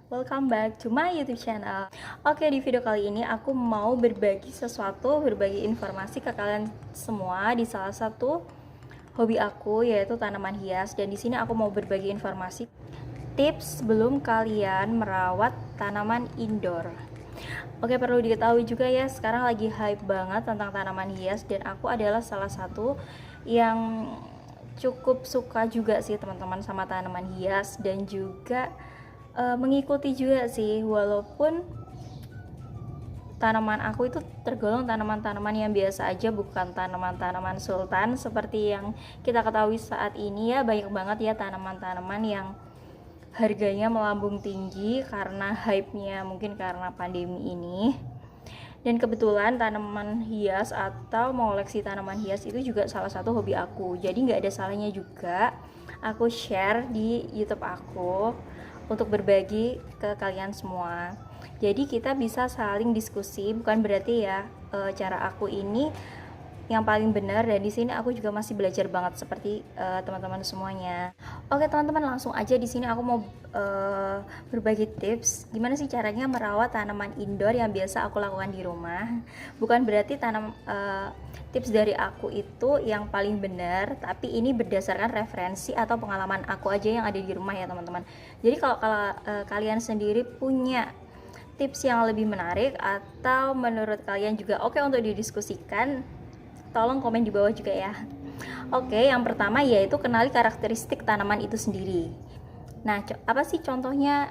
Welcome back to my YouTube channel. Oke, di video kali ini aku mau berbagi sesuatu, berbagi informasi ke kalian semua di salah satu hobi aku, yaitu tanaman hias. Dan di sini aku mau berbagi informasi tips sebelum kalian merawat tanaman indoor. Oke, perlu diketahui juga ya, sekarang lagi hype banget tentang tanaman hias, dan aku adalah salah satu yang cukup suka juga sih teman-teman sama tanaman hias, dan juga mengikuti juga sih, walaupun tanaman aku itu tergolong tanaman-tanaman yang biasa aja, bukan tanaman-tanaman sultan seperti yang kita ketahui saat ini ya. Banyak banget ya tanaman-tanaman yang harganya melambung tinggi karena hype-nya, mungkin karena pandemi ini. Dan kebetulan tanaman hias atau mengoleksi tanaman hias itu juga salah satu hobi aku, jadi nggak ada salahnya juga aku share di YouTube aku untuk berbagi ke kalian semua. Jadi kita bisa saling diskusi, bukan berarti ya cara aku ini yang paling benar, dan di sini aku juga masih belajar banget seperti teman-teman semuanya. Oke teman-teman, langsung aja di sini aku mau berbagi tips gimana sih caranya merawat tanaman indoor yang biasa aku lakukan di rumah. Bukan berarti tips dari aku itu yang paling benar, tapi ini berdasarkan referensi atau pengalaman aku aja yang ada di rumah ya teman-teman. Jadi kalau kalian sendiri punya tips yang lebih menarik atau menurut kalian juga oke untuk didiskusikan, tolong komen di bawah juga ya. Oke, yang pertama yaitu kenali karakteristik tanaman itu sendiri. Nah, apa sih contohnya?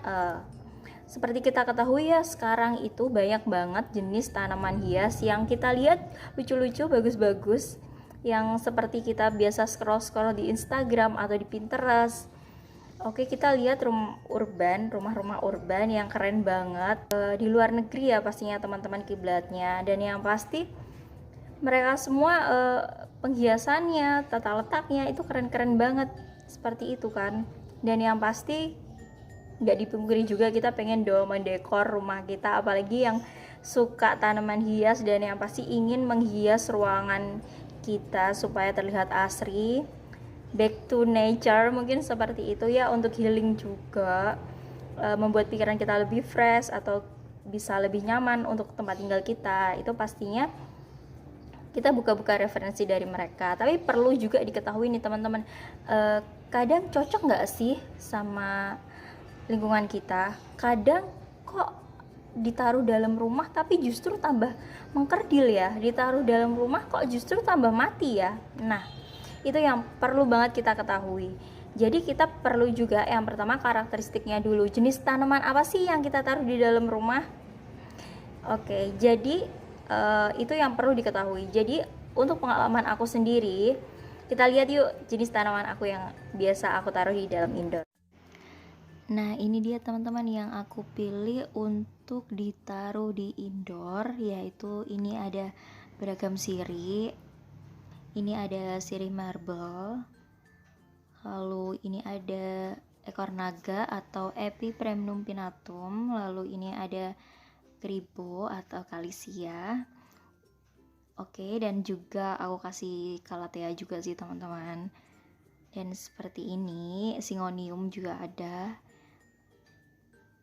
Seperti kita ketahui ya, sekarang itu banyak banget jenis tanaman hias yang kita lihat lucu-lucu, bagus-bagus, yang seperti kita biasa scroll-scroll di Instagram atau di Pinterest. Oke, kita lihat rumah-rumah urban yang keren banget di luar negeri ya pastinya teman-teman kiblatnya. Dan yang pasti mereka semua penghiasannya, tata letaknya itu keren-keren banget seperti itu kan. Dan yang pasti nggak dipungkiri juga kita pengen dong mendekor rumah kita, apalagi yang suka tanaman hias dan yang pasti ingin menghias ruangan kita supaya terlihat asri, back to nature, mungkin seperti itu ya, untuk healing juga, membuat pikiran kita lebih fresh atau bisa lebih nyaman untuk tempat tinggal kita. Itu pastinya kita buka-buka referensi dari mereka. Tapi perlu juga diketahui nih teman-teman, kadang cocok nggak sih sama lingkungan kita. Kadang kok ditaruh dalam rumah tapi justru tambah mengkerdil ya, ditaruh dalam rumah kok justru tambah mati ya. Nah, itu yang perlu banget kita ketahui. Jadi kita perlu juga yang pertama karakteristiknya dulu, jenis tanaman apa sih yang kita taruh di dalam rumah. Oke, jadi itu yang perlu diketahui. Jadi untuk pengalaman aku sendiri, kita lihat yuk jenis tanaman aku yang biasa aku taruh di dalam indoor. Nah, ini dia teman-teman yang aku pilih untuk ditaruh di indoor, yaitu ini ada beragam sirih. Ini ada sirih marble, lalu ini ada ekor naga atau Epipremnum pinnatum, lalu ini ada Gribo atau Calesia. Oke, dan juga aku kasih Calathea juga sih teman-teman. Dan seperti ini, Syngonium juga ada.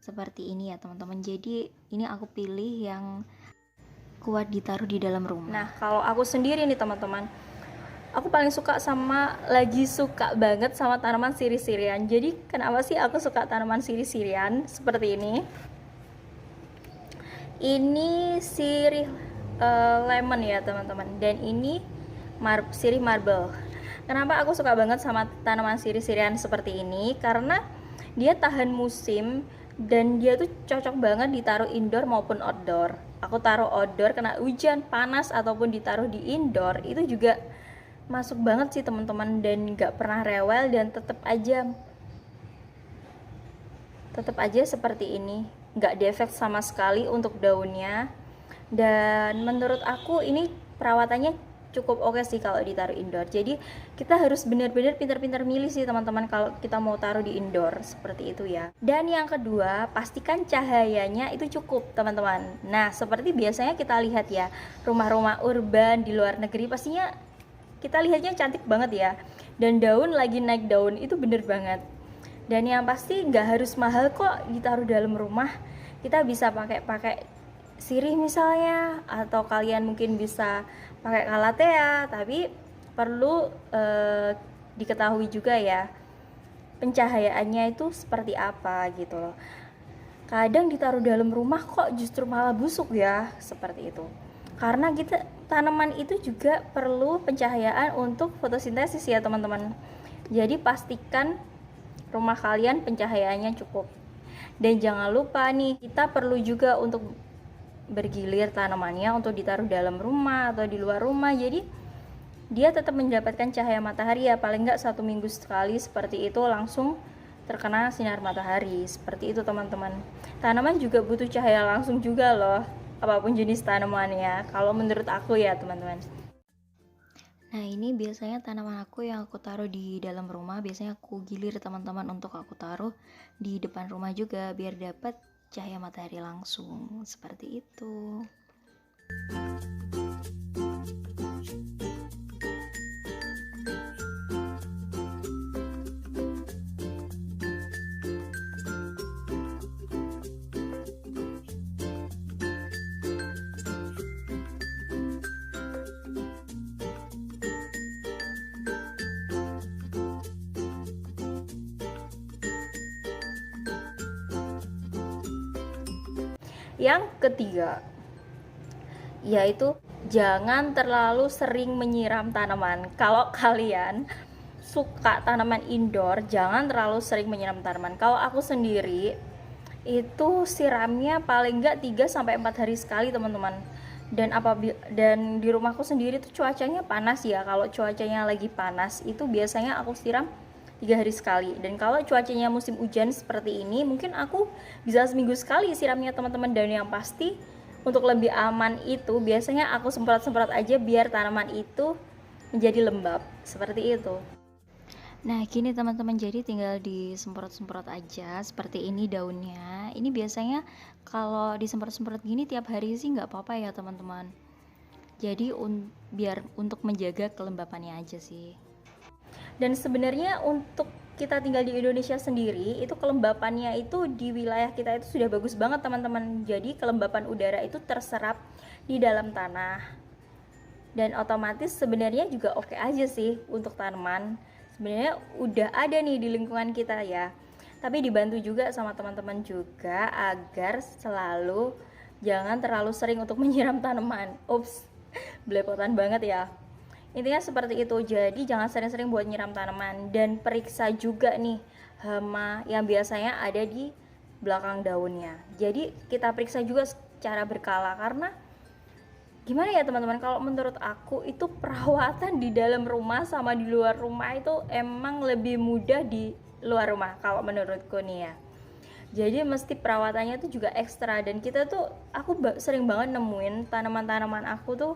Seperti ini ya teman-teman. Jadi ini aku pilih yang kuat ditaruh di dalam rumah. Nah, kalau aku sendiri nih teman-teman, aku paling suka lagi suka banget sama tanaman sirih-sirian. Jadi kenapa sih aku suka tanaman sirih-sirian seperti ini? Ini sirih lemon ya teman-teman, dan ini sirih marble. Kenapa aku suka banget sama tanaman sirih-sirian seperti ini? Karena dia tahan musim dan dia tuh cocok banget ditaruh indoor maupun outdoor. Aku taruh outdoor kena hujan, panas, ataupun ditaruh di indoor itu juga masuk banget sih teman-teman, dan nggak pernah rewel, dan tetap aja seperti ini, nggak defect sama sekali untuk daunnya. Dan menurut aku ini perawatannya cukup oke sih kalau ditaruh indoor. Jadi kita harus benar-benar pintar-pintar milih sih teman-teman kalau kita mau taruh di indoor seperti itu ya. Dan yang kedua, pastikan cahayanya itu cukup teman-teman. Nah, seperti biasanya kita lihat ya, rumah-rumah urban di luar negeri pastinya kita lihatnya cantik banget ya, dan daun lagi naik daun itu bener banget. Dan yang pasti nggak harus mahal kok ditaruh dalam rumah. Kita bisa pakai sirih misalnya, atau kalian mungkin bisa pakai kalatea, tapi perlu diketahui juga ya pencahayaannya itu seperti apa gitu loh. Kadang ditaruh dalam rumah kok justru malah busuk ya, seperti itu. Karena tanaman itu juga perlu pencahayaan untuk fotosintesis ya teman-teman. Jadi pastikan rumah kalian pencahayaannya cukup. Dan jangan lupa nih, kita perlu juga untuk bergilir tanamannya untuk ditaruh dalam rumah atau di luar rumah. Jadi dia tetap mendapatkan cahaya matahari ya, paling nggak 1 minggu sekali seperti itu langsung terkena sinar matahari. Seperti itu teman-teman. Tanaman juga butuh cahaya langsung juga loh, apapun jenis tanamannya, kalau menurut aku ya teman-teman. Nah ini biasanya tanaman aku yang aku taruh di dalam rumah, biasanya aku gilir teman-teman untuk aku taruh di depan rumah juga biar dapat cahaya matahari langsung, seperti itu. Yang ketiga, yaitu jangan terlalu sering menyiram tanaman. Kalau kalian suka tanaman indoor, jangan terlalu sering menyiram tanaman. Kalau aku sendiri itu siramnya paling enggak 3-4 hari sekali teman-teman. Dan di rumahku sendiri tuh cuacanya panas ya. Kalau cuacanya lagi panas itu biasanya aku siram 3 hari sekali. Dan kalau cuacanya musim hujan seperti ini, mungkin aku bisa seminggu sekali siramnya teman-teman. Dan yang pasti untuk lebih aman itu biasanya aku semprot-semprot aja biar tanaman itu menjadi lembab, seperti itu. Nah gini teman-teman, jadi tinggal disemprot-semprot aja seperti ini daunnya. Ini biasanya kalau disemprot-semprot gini tiap hari sih nggak apa-apa ya teman-teman. Jadi biar untuk menjaga kelembapannya aja sih. Dan sebenarnya untuk kita tinggal di Indonesia sendiri, itu kelembapannya itu di wilayah kita itu sudah bagus banget teman-teman. Jadi kelembapan udara itu terserap di dalam tanah. Dan otomatis sebenarnya juga oke aja sih untuk tanaman. Sebenarnya udah ada nih di lingkungan kita ya. Tapi dibantu juga sama teman-teman juga agar selalu jangan terlalu sering untuk menyiram tanaman. Ups, belepotan banget ya. Intinya seperti itu. Jadi jangan sering-sering buat nyiram tanaman. Dan periksa juga nih hama yang biasanya ada di belakang daunnya. Jadi kita periksa juga secara berkala. Karena gimana ya teman-teman, kalau menurut aku itu perawatan di dalam rumah sama di luar rumah itu emang lebih mudah di luar rumah kalau menurutku nih ya. Jadi mesti perawatannya tuh juga ekstra. Dan kita tuh, aku sering banget nemuin tanaman-tanaman aku tuh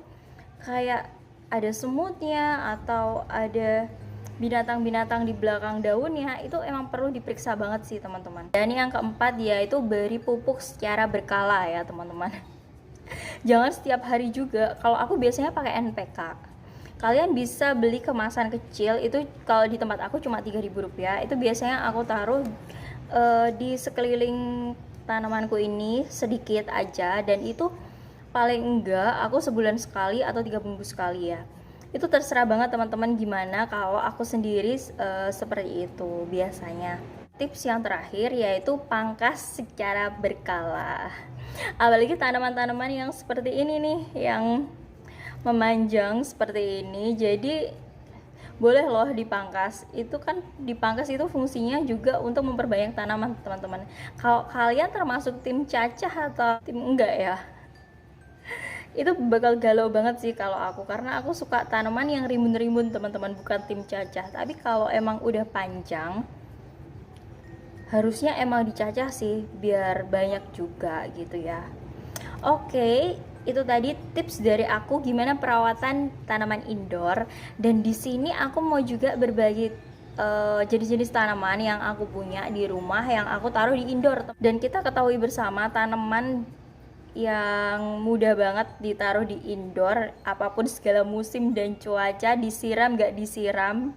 kayak ada semutnya atau ada binatang-binatang di belakang daunnya. Itu emang perlu diperiksa banget sih teman-teman. Dan yang keempat yaitu beri pupuk secara berkala ya teman-teman. Jangan setiap hari juga. Kalau aku biasanya pakai NPK. Kalian bisa beli kemasan kecil, itu kalau di tempat aku cuma Rp3.000. Itu biasanya aku taruh di sekeliling tanamanku ini sedikit aja. Dan itu paling enggak aku sebulan sekali atau 3 minggu sekali ya. Itu terserah banget teman-teman gimana. Kalau aku sendiri seperti itu biasanya. Tips yang terakhir yaitu pangkas secara berkala. Apalagi tanaman-tanaman yang seperti ini nih, yang memanjang seperti ini. Jadi boleh loh dipangkas. Itu kan dipangkas itu fungsinya juga untuk memperbanyak tanaman teman-teman. Kalau kalian termasuk tim cacah atau tim enggak ya, itu bakal galau banget sih kalau aku, karena aku suka tanaman yang rimbun-rimbun teman-teman, bukan tim cacah. Tapi kalau emang udah panjang harusnya emang dicacah sih biar banyak juga gitu ya. Oke, itu tadi tips dari aku gimana perawatan tanaman indoor. Dan di sini aku mau juga berbagi jenis-jenis tanaman yang aku punya di rumah yang aku taruh di indoor. Dan kita ketahui bersama tanaman yang mudah banget ditaruh di indoor, apapun segala musim dan cuaca, disiram gak disiram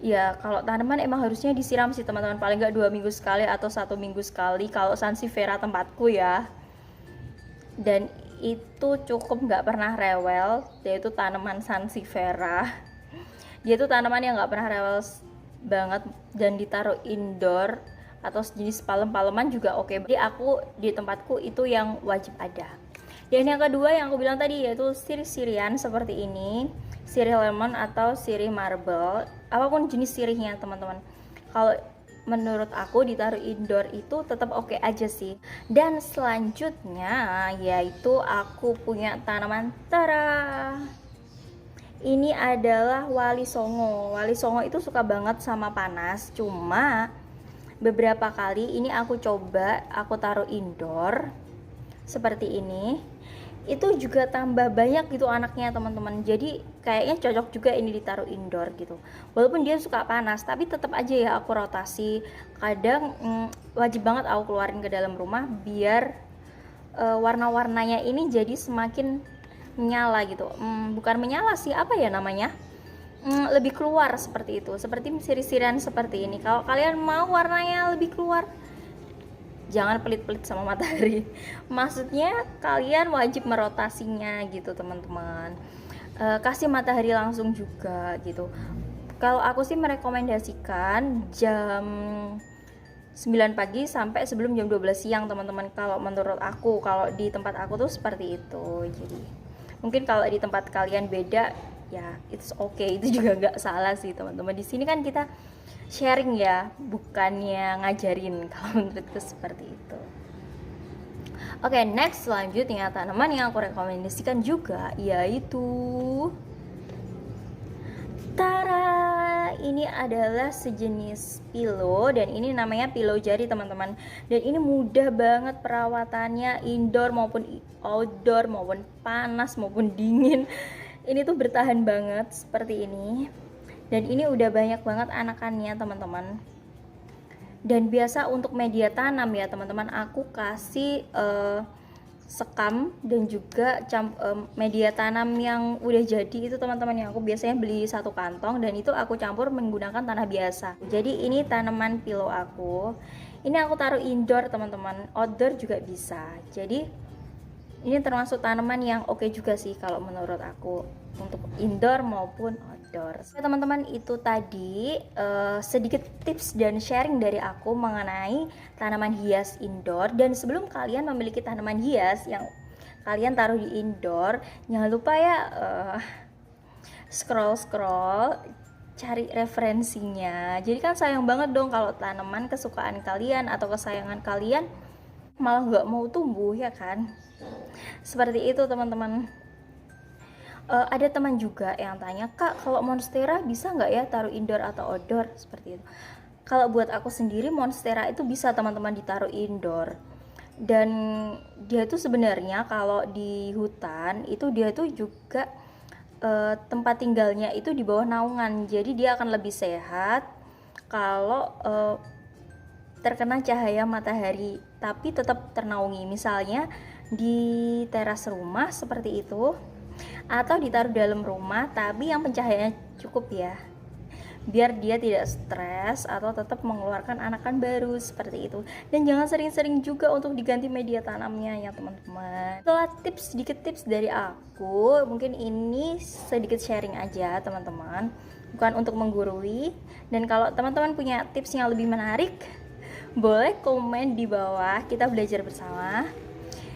Ya kalau tanaman emang harusnya disiram sih teman-teman, paling nggak 2 minggu sekali atau 1 minggu sekali kalau sansevieria tempatku ya. Dan itu cukup nggak pernah rewel, yaitu tanaman sansevieria. Dia tuh tanaman yang nggak pernah rewel banget, dan ditaruh indoor atau jenis palem-paleman juga oke. Jadi aku di tempatku itu yang wajib ada. Dan yang kedua yang aku bilang tadi yaitu sirih-sirihan seperti ini, sirih lemon atau sirih marble, apapun jenis sirihnya teman-teman. Kalau menurut aku ditaruh indoor itu tetap oke aja sih. Dan selanjutnya yaitu aku punya tanaman tara. Ini adalah wali songo. Wali songo itu suka banget sama panas, cuma beberapa kali ini aku coba aku taruh indoor seperti ini, itu juga tambah banyak gitu anaknya teman-teman. Jadi kayaknya cocok juga ini ditaruh indoor gitu, walaupun dia suka panas, tapi tetap aja ya aku rotasi. Kadang wajib banget aku keluarin ke dalam rumah biar warna-warnanya ini jadi semakin menyala gitu. Bukan menyala sih, apa ya namanya, lebih keluar seperti itu, seperti sirih-sirihan seperti ini. Kalau kalian mau warnanya lebih keluar, jangan pelit-pelit sama matahari. Maksudnya kalian wajib merotasinya gitu teman-teman. Kasih matahari langsung juga gitu. Kalau aku sih merekomendasikan jam 9 pagi sampai sebelum jam 12 siang teman-teman. Kalau menurut aku, kalau di tempat aku tuh seperti itu. Jadi mungkin kalau di tempat kalian beda ya it's okay, itu juga nggak salah sih teman-teman. Di sini kan kita sharing ya, bukannya ngajarin. Kalau menurutku seperti itu. Oke, next selanjutnya tanaman yang aku rekomendasikan juga yaitu tara. Ini adalah sejenis pilo dan ini namanya pilo jari teman-teman. Dan ini mudah banget perawatannya, indoor maupun outdoor, maupun panas maupun dingin. Ini tuh bertahan banget seperti ini. Dan ini udah banyak banget anakannya teman-teman. Dan biasa untuk media tanam ya teman-teman, aku kasih sekam dan juga media tanam yang udah jadi itu teman-teman, yang aku biasanya beli 1 kantong dan itu aku campur menggunakan tanah biasa. Jadi ini tanaman pilo aku. Ini aku taruh indoor teman-teman, outdoor juga bisa. Jadi ini termasuk tanaman yang oke juga sih kalau menurut aku untuk indoor maupun outdoor. Teman-teman, itu tadi sedikit tips dan sharing dari aku mengenai tanaman hias indoor. Dan sebelum kalian memiliki tanaman hias yang kalian taruh di indoor, jangan lupa ya scroll cari referensinya. Jadi kan sayang banget dong kalau tanaman kesukaan kalian atau kesayangan kalian malah nggak mau tumbuh ya kan. Seperti itu teman-teman. Ada teman juga yang tanya, Kak, kalau monstera bisa nggak ya taruh indoor atau outdoor seperti itu. Kalau buat aku sendiri monstera itu bisa teman-teman ditaruh indoor. Dan dia itu sebenarnya kalau di hutan itu dia tuh juga tempat tinggalnya itu di bawah naungan. Jadi dia akan lebih sehat kalau terkena cahaya matahari tapi tetap ternaungi. Misalnya di teras rumah seperti itu, atau ditaruh dalam rumah tapi yang pencahayaannya cukup ya, biar dia tidak stres atau tetap mengeluarkan anakan baru seperti itu. Dan jangan sering-sering juga untuk diganti media tanamnya ya teman-teman. Setelah sedikit tips dari aku, mungkin ini sedikit sharing aja teman-teman, bukan untuk menggurui. Dan kalau teman-teman punya tips yang lebih menarik, boleh komen di bawah, kita belajar bersama.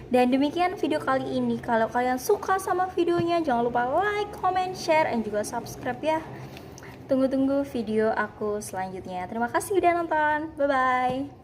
Dan demikian video kali ini. Kalau kalian suka sama videonya, jangan lupa like, comment, share, dan juga subscribe ya. Tunggu-tunggu video aku selanjutnya. Terima kasih udah nonton. Bye-bye.